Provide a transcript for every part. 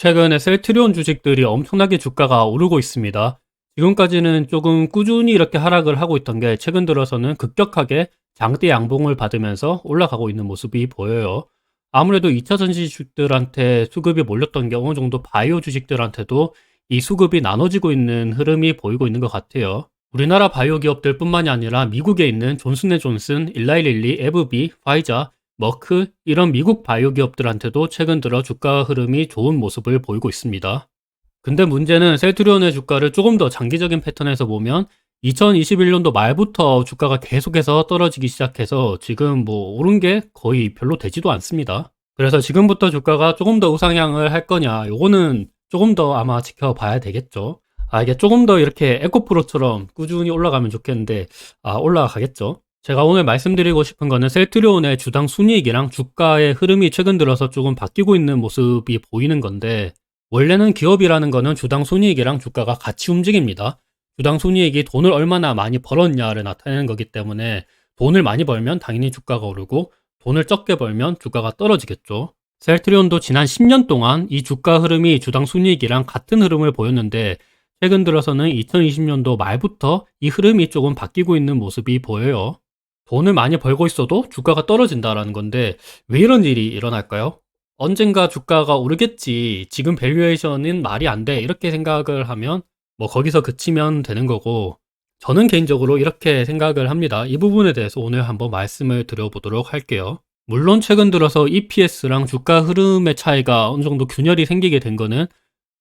최근에 셀트리온 주식들이 엄청나게 주가가 오르고 있습니다. 지금까지는 조금 꾸준히 이렇게 하락을 하고 있던 게 최근 들어서는 급격하게 장대 양봉을 받으면서 올라가고 있는 모습이 보여요. 아무래도 2차 전지 주식들한테 수급이 몰렸던 게 어느 정도 바이오 주식들한테도 이 수급이 나눠지고 있는 흐름이 보이고 있는 것 같아요. 우리나라 바이오 기업들 뿐만이 아니라 미국에 있는 존슨앤존슨, 일라이릴리, 에브비, 파이자, 머크 이런 미국 바이오 기업들한테도 최근 들어 주가 흐름이 좋은 모습을 보이고 있습니다. 근데 문제는 셀트리온의 주가를 조금 더 장기적인 패턴에서 보면 2021년도 말부터 주가가 계속해서 떨어지기 시작해서 지금 뭐 오른 게 거의 별로 되지도 않습니다. 그래서 지금부터 주가가 조금 더 우상향을 할 거냐, 요거는 조금 더 아마 지켜봐야 되겠죠. 이게 조금 더 이렇게 에코프로처럼 꾸준히 올라가면 좋겠는데, 올라가겠죠. 제가 오늘 말씀드리고 싶은 거는 셀트리온의 주당 순이익이랑 주가의 흐름이 최근 들어서 조금 바뀌고 있는 모습이 보이는 건데, 원래는 기업이라는 거는 주당 순이익이랑 주가가 같이 움직입니다. 주당 순이익이 돈을 얼마나 많이 벌었냐를 나타내는 거기 때문에 돈을 많이 벌면 당연히 주가가 오르고 돈을 적게 벌면 주가가 떨어지겠죠. 셀트리온도 지난 10년 동안 이 주가 흐름이 주당 순이익이랑 같은 흐름을 보였는데 최근 들어서는 2020년도 말부터 이 흐름이 조금 바뀌고 있는 모습이 보여요. 돈을 많이 벌고 있어도 주가가 떨어진다라는 건데 왜 이런 일이 일어날까요? 언젠가 주가가 오르겠지. 지금 밸류에이션은 말이 안 돼. 이렇게 생각을 하면 뭐 거기서 그치면 되는 거고 저는 개인적으로 이렇게 생각을 합니다. 이 부분에 대해서 오늘 한번 말씀을 드려보도록 할게요. 물론 최근 들어서 EPS랑 주가 흐름의 차이가 어느 정도 균열이 생기게 된 거는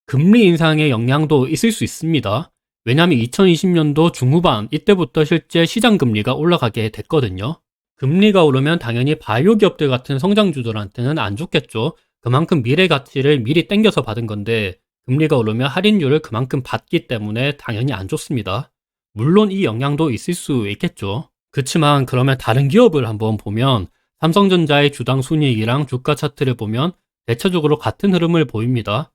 금리 인상의 영향도 있을 수 있습니다. 왜냐하면 2020년도 중후반 이때부터 실제 시장 금리가 올라가게 됐거든요. 금리가 오르면 당연히 바이오 기업들 같은 성장주들한테는 안 좋겠죠. 그만큼 미래 가치를 미리 땡겨서 받은 건데 금리가 오르면 할인율을 그만큼 받기 때문에 당연히 안 좋습니다. 물론 이 영향도 있을 수 있겠죠. 그렇지만 그러면 다른 기업을 한번 보면 삼성전자의 주당 순이익이랑 주가 차트를 보면 대체적으로 같은 흐름을 보입니다.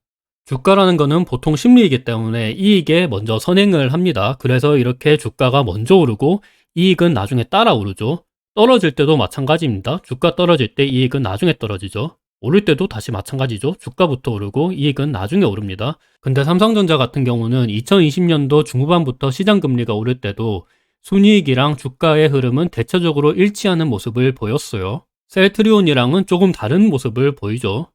주가라는 거는 보통 심리이기 때문에 이익에 먼저 선행을 합니다. 그래서 이렇게 주가가 먼저 오르고 이익은 나중에 따라 오르죠. 떨어질 때도 마찬가지입니다. 주가 떨어질 때 이익은 나중에 떨어지죠. 오를 때도 다시 마찬가지죠. 주가부터 오르고 이익은 나중에 오릅니다. 근데 삼성전자 같은 경우는 2020년도 중후반부터 시장 금리가 오를 때도 순이익이랑 주가의 흐름은 대체적으로 일치하는 모습을 보였어요. 셀트리온이랑은 조금 다른 모습을 보이죠.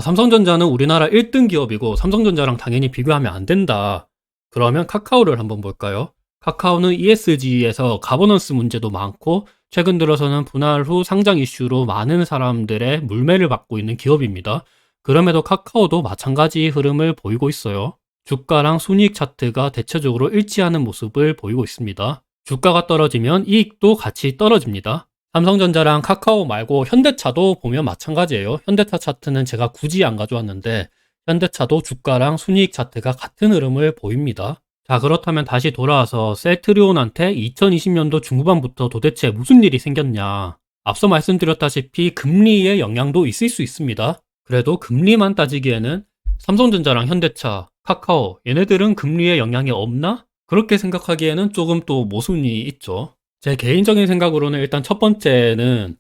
삼성전자는 우리나라 1등 기업이고 삼성전자랑 당연히 비교하면 안 된다. 그러면 카카오를 한번 볼까요? 카카오는 ESG에서 가버넌스 문제도 많고 최근 들어서는 분할 후 상장 이슈로 많은 사람들의 물매를 받고 있는 기업입니다. 그럼에도 카카오도 마찬가지 흐름을 보이고 있어요. 주가랑 순이익 차트가 대체적으로 일치하는 모습을 보이고 있습니다. 주가가 떨어지면 이익도 같이 떨어집니다. 삼성전자랑 카카오 말고 현대차도 보면 마찬가지예요. 현대차 차트는 제가 굳이 안 가져왔는데 현대차도 주가랑 순이익 차트가 같은 흐름을 보입니다. 자, 그렇다면 다시 돌아와서 셀트리온한테 2020년도 중후반부터 도대체 무슨 일이 생겼냐. 앞서 말씀드렸다시피 금리의 영향도 있을 수 있습니다. 그래도 금리만 따지기에는 삼성전자랑 현대차, 카카오 얘네들은 금리의 영향이 없나? 그렇게 생각하기에는 조금 또 모순이 있죠. 제 개인적인 생각으로는 일단 첫 번째는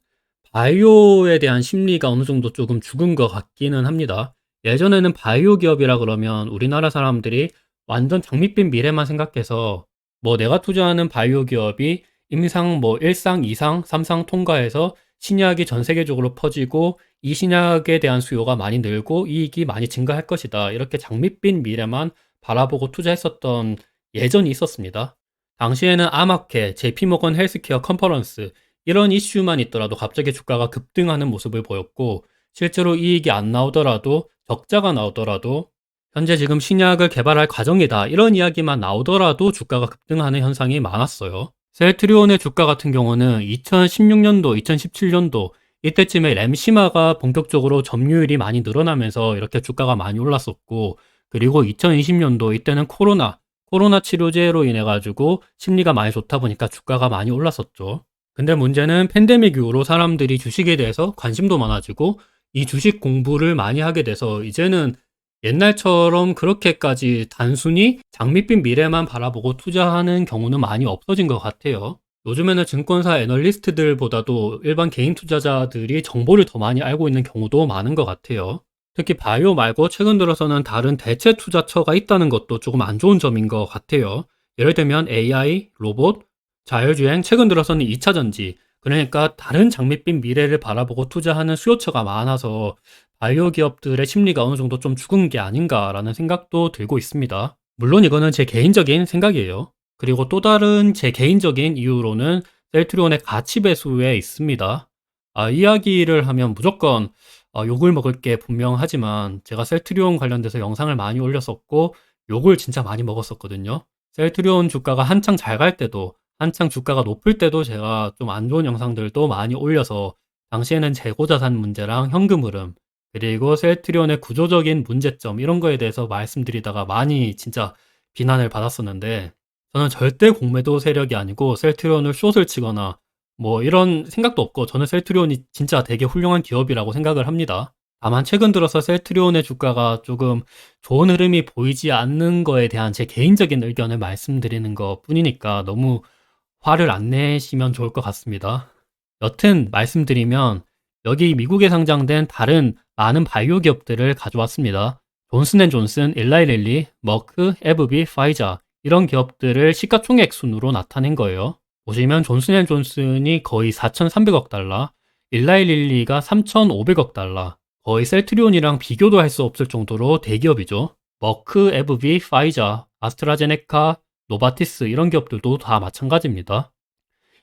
바이오에 대한 심리가 어느 정도 조금 죽은 것 같기는 합니다. 예전에는 바이오 기업이라 그러면 우리나라 사람들이 완전 장밋빛 미래만 생각해서 뭐 내가 투자하는 바이오 기업이 임상 뭐 1상, 2상, 3상 통과해서 신약이 전 세계적으로 퍼지고 이 신약에 대한 수요가 많이 늘고 이익이 많이 증가할 것이다. 이렇게 장밋빛 미래만 바라보고 투자했었던 예전이 있었습니다. 당시에는 아마케, JP모건 헬스케어 컨퍼런스 이런 이슈만 있더라도 갑자기 주가가 급등하는 모습을 보였고 실제로 이익이 안 나오더라도 적자가 나오더라도 현재 지금 신약을 개발할 과정이다 이런 이야기만 나오더라도 주가가 급등하는 현상이 많았어요. 셀트리온의 주가 같은 경우는 2016년도, 2017년도 이때쯤에 램시마가 본격적으로 점유율이 많이 늘어나면서 이렇게 주가가 많이 올랐었고 그리고 2020년도 이때는 코로나 치료제로 인해 가지고 심리가 많이 좋다 보니까 주가가 많이 올랐었죠. 근데 문제는 팬데믹 이후로 사람들이 주식에 대해서 관심도 많아지고 이 주식 공부를 많이 하게 돼서 이제는 옛날처럼 그렇게까지 단순히 장밋빛 미래만 바라보고 투자하는 경우는 많이 없어진 것 같아요. 요즘에는 증권사 애널리스트들보다도 일반 개인 투자자들이 정보를 더 많이 알고 있는 경우도 많은 것 같아요. 특히 바이오 말고 최근 들어서는 다른 대체 투자처가 있다는 것도 조금 안 좋은 점인 것 같아요. 예를 들면 AI, 로봇, 자율주행, 최근 들어서는 2차 전지, 그러니까 다른 장밋빛 미래를 바라보고 투자하는 수요처가 많아서 바이오 기업들의 심리가 어느 정도 좀 죽은 게 아닌가라는 생각도 들고 있습니다. 물론 이거는 제 개인적인 생각이에요. 그리고 또 다른 제 개인적인 이유로는 셀트리온의 가치 배수에 있습니다. 이야기를 하면 무조건 욕을 먹을 게 분명하지만 제가 셀트리온 관련돼서 영상을 많이 올렸었고 욕을 진짜 많이 먹었었거든요. 셀트리온 주가가 한창 잘 갈 때도, 한창 주가가 높을 때도 제가 좀 안 좋은 영상들도 많이 올려서 당시에는 재고자산 문제랑 현금 흐름, 그리고 셀트리온의 구조적인 문제점 이런 거에 대해서 말씀드리다가 많이 진짜 비난을 받았었는데, 저는 절대 공매도 세력이 아니고 셀트리온을 숏을 치거나 뭐 이런 생각도 없고, 저는 셀트리온이 진짜 되게 훌륭한 기업이라고 생각을 합니다. 다만 최근 들어서 셀트리온의 주가가 조금 좋은 흐름이 보이지 않는 거에 대한 제 개인적인 의견을 말씀드리는 것 뿐이니까 너무 화를 안 내시면 좋을 것 같습니다. 여튼 말씀드리면 여기 미국에 상장된 다른 많은 바이오 기업들을 가져왔습니다. 존슨앤존슨, 일라이릴리, 머크, 에브비, 파이자 이런 기업들을 시가총액 순으로 나타낸 거예요. 보시면 존슨앤존슨이 거의 4,300억 달러, 일라이릴리가 3,500억 달러, 거의 셀트리온이랑 비교도 할 수 없을 정도로 대기업이죠. 머크, 에브비, 파이자, 아스트라제네카, 노바티스 이런 기업들도 다 마찬가지입니다.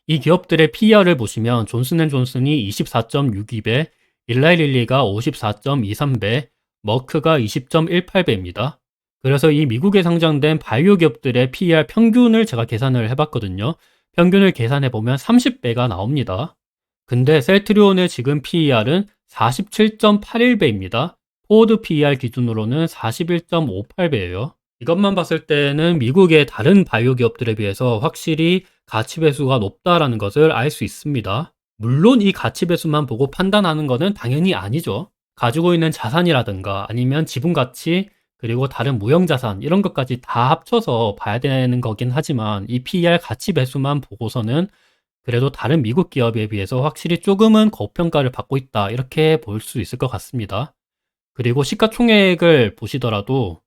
이 기업들의 PER을 보시면 존슨앤존슨이 24.62배, 일라이릴리가 54.23배, 머크가 20.18배입니다. 그래서 이 미국에 상장된 바이오 기업들의 PER 평균을 제가 계산을 해봤거든요. 평균을 계산해보면 30배가 나옵니다. 근데 셀트리온의 지금 PER은 47.81배입니다. 포워드 PER 기준으로는 41.58배예요. 이것만 봤을 때는 미국의 다른 바이오 기업들에 비해서 확실히 가치 배수가 높다라는 것을 알 수 있습니다. 물론 이 가치 배수만 보고 판단하는 것은 당연히 아니죠. 가지고 있는 자산이라든가 아니면 지분 가치, 그리고 다른 무형 자산 이런 것까지 다 합쳐서 봐야 되는 거긴 하지만 이 PER 가치 배수만 보고서는 그래도 다른 미국 기업에 비해서 확실히 조금은 고평가를 받고 있다 이렇게 볼 수 있을 것 같습니다. 그리고 시가총액을 보시더라도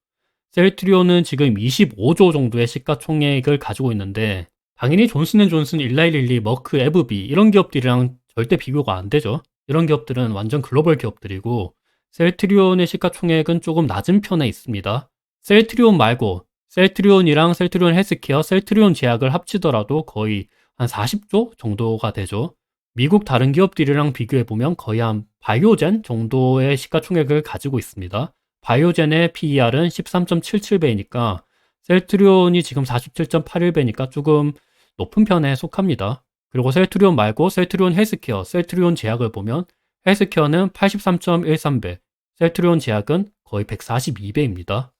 셀트리온은 지금 25조 정도의 시가총액을 가지고 있는데 당연히 존슨앤존슨, 일라이릴리, 머크, 에브비 이런 기업들이랑 절대 비교가 안 되죠. 이런 기업들은 완전 글로벌 기업들이고 셀트리온의 시가총액은 조금 낮은 편에 있습니다. 셀트리온 말고 셀트리온이랑 셀트리온 헬스케어, 셀트리온 제약을 합치더라도 거의 한 40조 정도가 되죠. 미국 다른 기업들이랑 비교해보면 거의 한 바이오젠 정도의 시가총액을 가지고 있습니다. 바이오젠의 PER은 13.77배이니까 셀트리온이 지금 47.81배니까 조금 높은 편에 속합니다. 그리고 셀트리온 말고 셀트리온 헬스케어, 셀트리온 제약을 보면 헬스케어는 83.13배, 셀트리온 제약은 거의 142배입니다.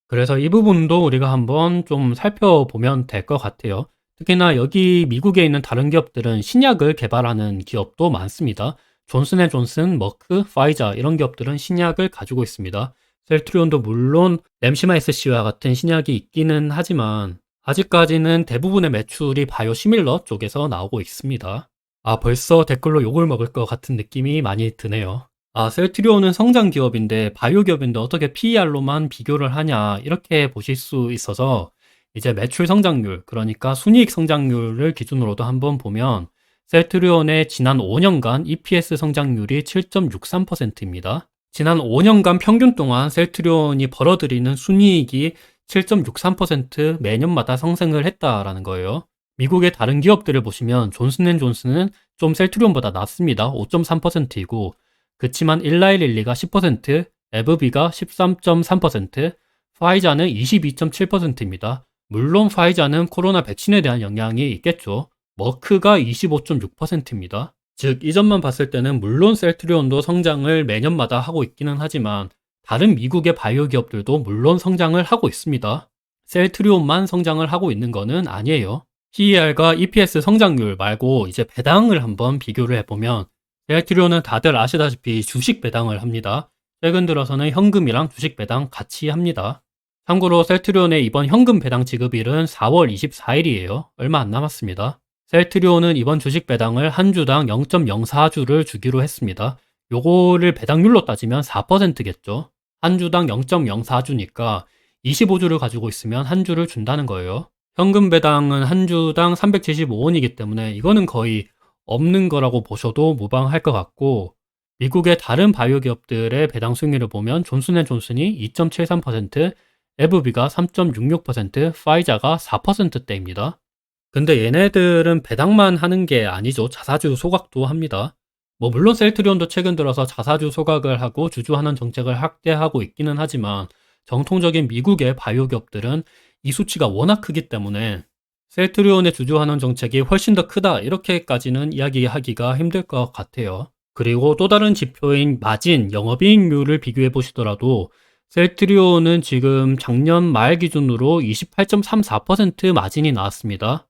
그래서 이 부분도 우리가 한번 좀 살펴보면 될 것 같아요. 특히나 여기 미국에 있는 다른 기업들은 신약을 개발하는 기업도 많습니다. 존슨앤존슨, 머크, 파이자 이런 기업들은 신약을 가지고 있습니다. 셀트리온도 물론 램시마이스C와 같은 신약이 있기는 하지만 아직까지는 대부분의 매출이 바이오 시밀러 쪽에서 나오고 있습니다. 벌써 댓글로 욕을 먹을 것 같은 느낌이 많이 드네요. 셀트리온은 성장 기업인데 바이오 기업인데 어떻게 PER로만 비교를 하냐 이렇게 보실 수 있어서 이제 매출 성장률, 그러니까 순이익 성장률을 기준으로도 한번 보면 셀트리온의 지난 5년간 EPS 성장률이 7.63%입니다. 지난 5년간 평균 동안 셀트리온이 벌어들이는 순이익이 7.63% 매년마다 상승을 했다라는 거예요. 미국의 다른 기업들을 보시면 존슨앤존슨은 좀 셀트리온보다 낮습니다. 5.3%이고 그치만 일라이릴리가 10%, 에브비가 13.3%, 파이자는 22.7%입니다. 물론 파이자는 코로나 백신에 대한 영향이 있겠죠. 머크가 25.6%입니다. 즉, 이 점만 봤을 때는 물론 셀트리온도 성장을 매년마다 하고 있기는 하지만 다른 미국의 바이오 기업들도 물론 성장을 하고 있습니다. 셀트리온만 성장을 하고 있는 것은 아니에요. PER과 EPS 성장률 말고 이제 배당을 한번 비교를 해보면 셀트리온은 다들 아시다시피 주식 배당을 합니다. 최근 들어서는 현금이랑 주식 배당 같이 합니다. 참고로 셀트리온의 이번 현금 배당 지급일은 4월 24일이에요. 얼마 안 남았습니다. 셀트리온은 이번 주식 배당을 한 주당 0.04주를 주기로 했습니다. 요거를 배당률로 따지면 4%겠죠. 한 주당 0.04주니까 25주를 가지고 있으면 한 주를 준다는 거예요. 현금 배당은 한 주당 375원이기 때문에 이거는 거의 없는 거라고 보셔도 무방할 것 같고, 미국의 다른 바이오 기업들의 배당 수익률을 보면 존슨앤존슨이 2.73%, 에브비가 3.66%, 파이자가 4%대입니다. 근데 얘네들은 배당만 하는 게 아니죠. 자사주 소각도 합니다. 뭐 물론 셀트리온도 최근 들어서 자사주 소각을 하고 주주환원 정책을 확대하고 있기는 하지만, 정통적인 미국의 바이오 기업들은 이 수치가 워낙 크기 때문에 셀트리온의 주주환원 정책이 훨씬 더 크다 이렇게까지는 이야기하기가 힘들 것 같아요. 그리고 또 다른 지표인 마진, 영업이익률을 비교해 보시더라도 셀트리온은 지금 작년 말 기준으로 28.34% 마진이 나왔습니다.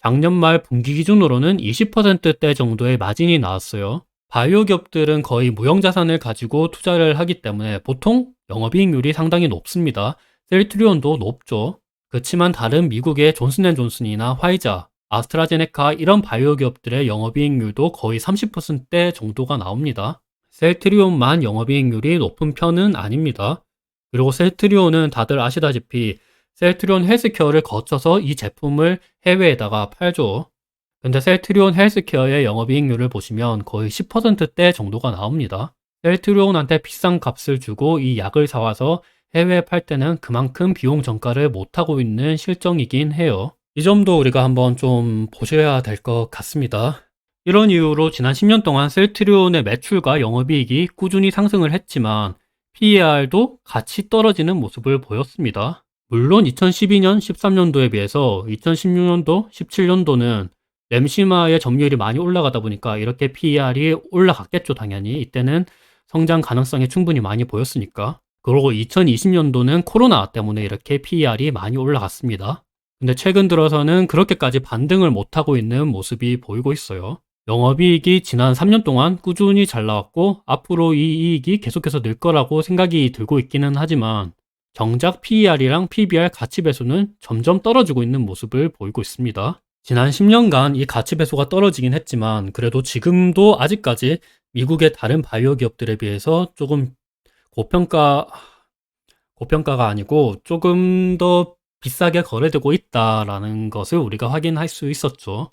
작년 말 분기 기준으로는 20%대 정도의 마진이 나왔어요. 바이오 기업들은 거의 무형자산을 가지고 투자를 하기 때문에 보통 영업이익률이 상당히 높습니다. 셀트리온도 높죠. 그렇지만 다른 미국의 존슨앤존슨이나 화이자, 아스트라제네카 이런 바이오 기업들의 영업이익률도 거의 30%대 정도가 나옵니다. 셀트리온만 영업이익률이 높은 편은 아닙니다. 그리고 셀트리온은 다들 아시다시피 셀트리온 헬스케어를 거쳐서 이 제품을 해외에다가 팔죠. 근데 셀트리온 헬스케어의 영업이익률을 보시면 거의 10%대 정도가 나옵니다. 셀트리온한테 비싼 값을 주고 이 약을 사와서 해외에 팔 때는 그만큼 비용 전가를 못하고 있는 실정이긴 해요. 이 점도 우리가 한번 좀 보셔야 될 것 같습니다. 이런 이유로 지난 10년 동안 셀트리온의 매출과 영업이익이 꾸준히 상승을 했지만 PER도 같이 떨어지는 모습을 보였습니다. 물론 2012년, 13년도에 비해서 2016년도, 17년도는 램시마의 점유율이 많이 올라가다 보니까 이렇게 PER이 올라갔겠죠, 당연히. 이때는 성장 가능성이 충분히 많이 보였으니까. 그리고 2020년도는 코로나 때문에 이렇게 PER이 많이 올라갔습니다. 근데 최근 들어서는 그렇게까지 반등을 못하고 있는 모습이 보이고 있어요. 영업이익이 지난 3년 동안 꾸준히 잘 나왔고 앞으로 이 이익이 계속해서 늘 거라고 생각이 들고 있기는 하지만 정작 PER이랑 PBR 가치 배수는 점점 떨어지고 있는 모습을 보이고 있습니다. 지난 10년간 이 가치 배수가 떨어지긴 했지만 그래도 지금도 아직까지 미국의 다른 바이오 기업들에 비해서 조금 고평가가 아니고 조금 더 비싸게 거래되고 있다라는 것을 우리가 확인할 수 있었죠.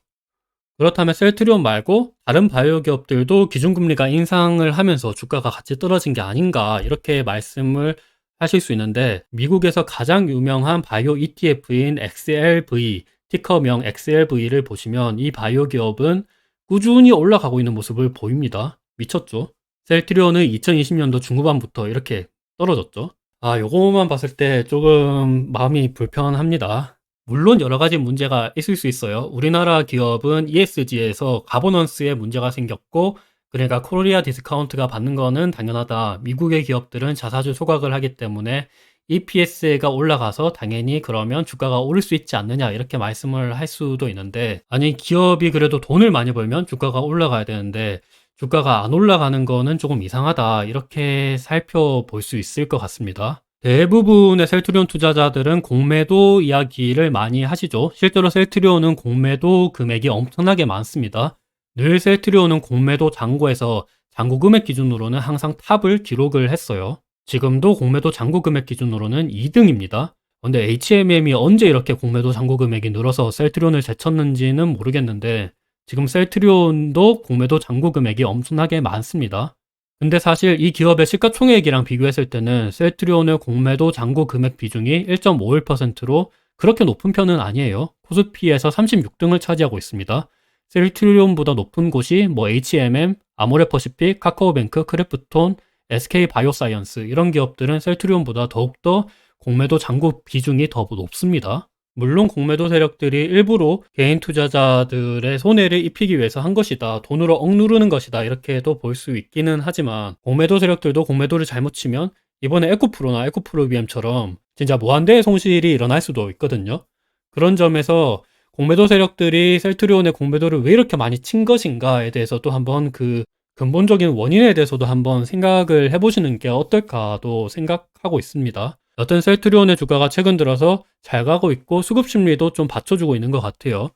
그렇다면 셀트리온 말고 다른 바이오 기업들도 기준금리가 인상을 하면서 주가가 같이 떨어진 게 아닌가 이렇게 말씀을 하실 수 있는데, 미국에서 가장 유명한 바이오 ETF인 XLV, 티커명 XLV를 보시면 이 바이오 기업은 꾸준히 올라가고 있는 모습을 보입니다. 미쳤죠? 셀트리온은 2020년도 중후반부터 이렇게 떨어졌죠. 요거만 봤을 때 조금 마음이 불편합니다. 물론 여러 가지 문제가 있을 수 있어요. 우리나라 기업은 ESG에서 가버넌스에 문제가 생겼고, 그러니까 코리아 디스카운트가 받는 거는 당연하다. 미국의 기업들은 자사주 소각을 하기 때문에 EPS가 올라가서 당연히 그러면 주가가 오를 수 있지 않느냐 이렇게 말씀을 할 수도 있는데, 아니 기업이 그래도 돈을 많이 벌면 주가가 올라가야 되는데 주가가 안 올라가는 거는 조금 이상하다 이렇게 살펴볼 수 있을 것 같습니다. 대부분의 셀트리온 투자자들은 공매도 이야기를 많이 하시죠. 실제로 셀트리온은 공매도 금액이 엄청나게 많습니다. 늘 셀트리온은 공매도 잔고에서 잔고 금액 기준으로는 항상 탑을 기록을 했어요. 지금도 공매도 잔고 금액 기준으로는 2등입니다. 근데 HMM이 언제 이렇게 공매도 잔고 금액이 늘어서 셀트리온을 제쳤는지는 모르겠는데 지금 셀트리온도 공매도 잔고 금액이 엄청나게 많습니다. 근데 사실 이 기업의 시가총액이랑 비교했을 때는 셀트리온의 공매도 잔고 금액 비중이 1.51%로 그렇게 높은 편은 아니에요. 코스피에서 36등을 차지하고 있습니다. 셀트리온보다 높은 곳이 뭐 HMM, 아모레퍼시픽, 카카오뱅크, 크래프톤, SK바이오사이언스 이런 기업들은 셀트리온보다 더욱더 공매도 잔고 비중이 더 높습니다. 물론 공매도 세력들이 일부러 개인 투자자들의 손해를 입히기 위해서 한 것이다, 돈으로 억누르는 것이다 이렇게도 볼 수 있기는 하지만 공매도 세력들도 공매도를 잘못 치면 이번에 에코프로나 에코프로비엠처럼 진짜 무한대의 손실이 일어날 수도 있거든요. 그런 점에서 공매도 세력들이 셀트리온의 공매도를 왜 이렇게 많이 친 것인가에 대해서도 한번 그 근본적인 원인에 대해서도 한번 생각을 해보시는 게 어떨까도 생각하고 있습니다. 여튼 셀트리온의 주가가 최근 들어서 잘 가고 있고 수급 심리도 좀 받쳐주고 있는 것 같아요.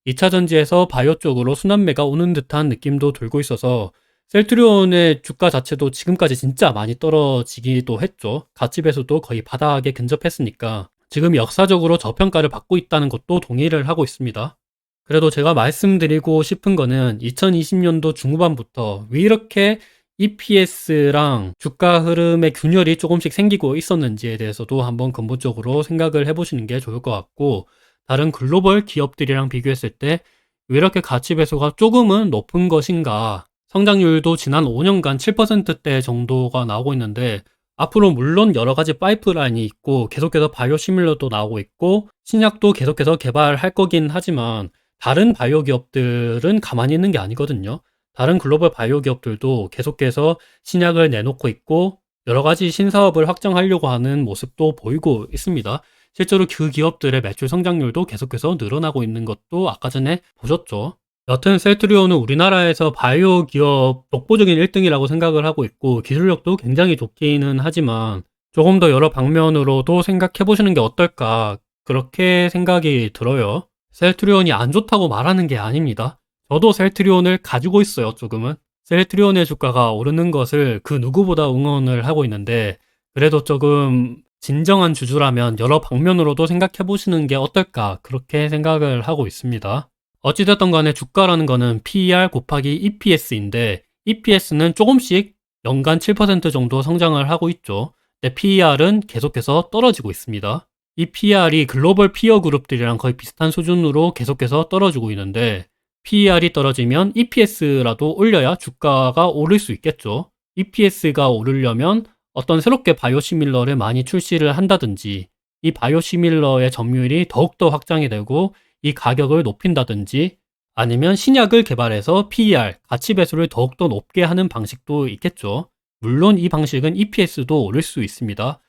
2차 전지에서 바이오 쪽으로 순환매가 오는 듯한 느낌도 들고 있어서 셀트리온의 주가 자체도 지금까지 진짜 많이 떨어지기도 했죠. 가치 배수도 거의 바닥에 근접했으니까 지금 역사적으로 저평가를 받고 있다는 것도 동의를 하고 있습니다. 그래도 제가 말씀드리고 싶은 거는 2020년도 중후반부터 왜 이렇게 EPS랑 주가 흐름의 균열이 조금씩 생기고 있었는지에 대해서도 한번 근본적으로 생각을 해보시는 게 좋을 것 같고, 다른 글로벌 기업들이랑 비교했을 때 왜 이렇게 가치 배수가 조금은 높은 것인가. 성장률도 지난 5년간 7%대 정도가 나오고 있는데, 앞으로 물론 여러 가지 파이프라인이 있고 계속해서 바이오 시밀러도 나오고 있고 신약도 계속해서 개발할 거긴 하지만, 다른 바이오 기업들은 가만히 있는 게 아니거든요. 다른 글로벌 바이오 기업들도 계속해서 신약을 내놓고 있고 여러 가지 신사업을 확장하려고 하는 모습도 보이고 있습니다. 실제로 그 기업들의 매출 성장률도 계속해서 늘어나고 있는 것도 아까 전에 보셨죠. 여튼 셀트리온은 우리나라에서 바이오 기업 독보적인 1등이라고 생각을 하고 있고 기술력도 굉장히 좋기는 하지만 조금 더 여러 방면으로도 생각해 보시는 게 어떨까, 그렇게 생각이 들어요. 셀트리온이 안 좋다고 말하는 게 아닙니다. 저도 셀트리온을 가지고 있어요. 조금은 셀트리온의 주가가 오르는 것을 그 누구보다 응원을 하고 있는데, 그래도 조금 진정한 주주라면 여러 방면으로도 생각해 보시는 게 어떨까, 그렇게 생각을 하고 있습니다. 어찌됐든 간에 주가라는 거는 PER 곱하기 EPS인데 EPS는 조금씩 연간 7% 정도 성장을 하고 있죠. 근데 PER은 계속해서 떨어지고 있습니다. 이 PER이 글로벌 피어 그룹들이랑 거의 비슷한 수준으로 계속해서 떨어지고 있는데, PER이 떨어지면 EPS라도 올려야 주가가 오를 수 있겠죠. EPS가 오르려면 어떤 새롭게 바이오시밀러를 많이 출시를 한다든지, 이 바이오시밀러의 점유율이 더욱더 확장이 되고 이 가격을 높인다든지, 아니면 신약을 개발해서 PER, 가치 배수를 더욱더 높게 하는 방식도 있겠죠. 물론 이 방식은 EPS도 오를 수 있습니다.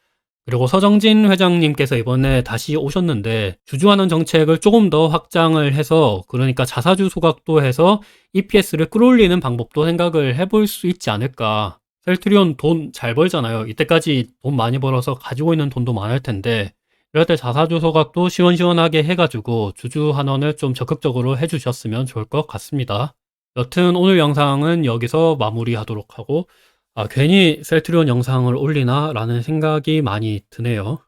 그리고 서정진 회장님께서 이번에 다시 오셨는데 주주환원 정책을 조금 더 확장을 해서, 그러니까 자사주 소각도 해서 EPS를 끌어올리는 방법도 생각을 해볼 수 있지 않을까. 셀트리온 돈 잘 벌잖아요. 이때까지 돈 많이 벌어서 가지고 있는 돈도 많을 텐데, 이럴 때 자사주 소각도 시원시원하게 해가지고 주주 환원을 좀 적극적으로 해주셨으면 좋을 것 같습니다. 여튼 오늘 영상은 여기서 마무리하도록 하고, 괜히 셀트리온 영상을 올리나 라는 생각이 많이 드네요.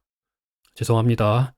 죄송합니다.